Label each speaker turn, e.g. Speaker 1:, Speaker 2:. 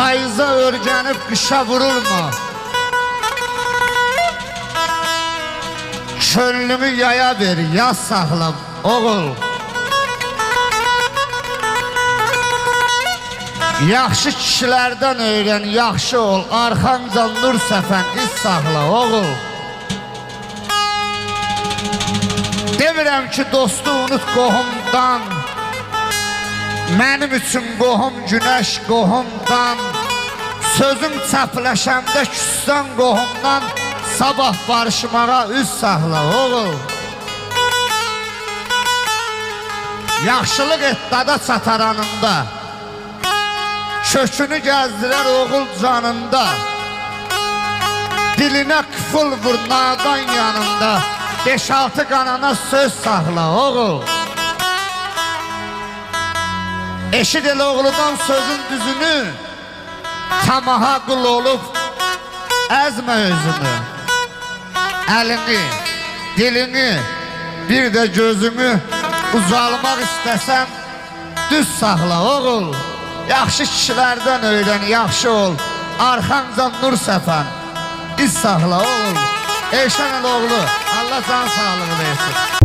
Speaker 1: Payıza örgənib qışa vurulma. Könlümü yaya ver, yaz saxlam, oğul. Yaxşı kişilərdən öyrən, yaxşı ol. Arxanca nur səfən, iz saxla, oğul. Demirəm ki, dostu unut qohumdan. Mənim üçün qohum günəş qohumdan. Sözüm çəpləşəndə küssən qohumdan. Sabah barışmağa üz saxla, oğul. Yaxşılıq et dada çataranında. Kökünü gəzdirər oğul canında. Dilinə küfül vur nadan yanında. 5-6 qanana söz saxla, oğul. Eşid el oğludan sözün düzünü. Tamaha qul olub əzmə özünü. Əlini, dilini, bir də gözünü uzalmaq istəsən düz saxla, oğul. Yaxşı kişilərdən öyrən, yaxşı ol. Arxanca nur səfən, iz saxla, oğul. Eşən el oğlu, Allah can sağlığı versin.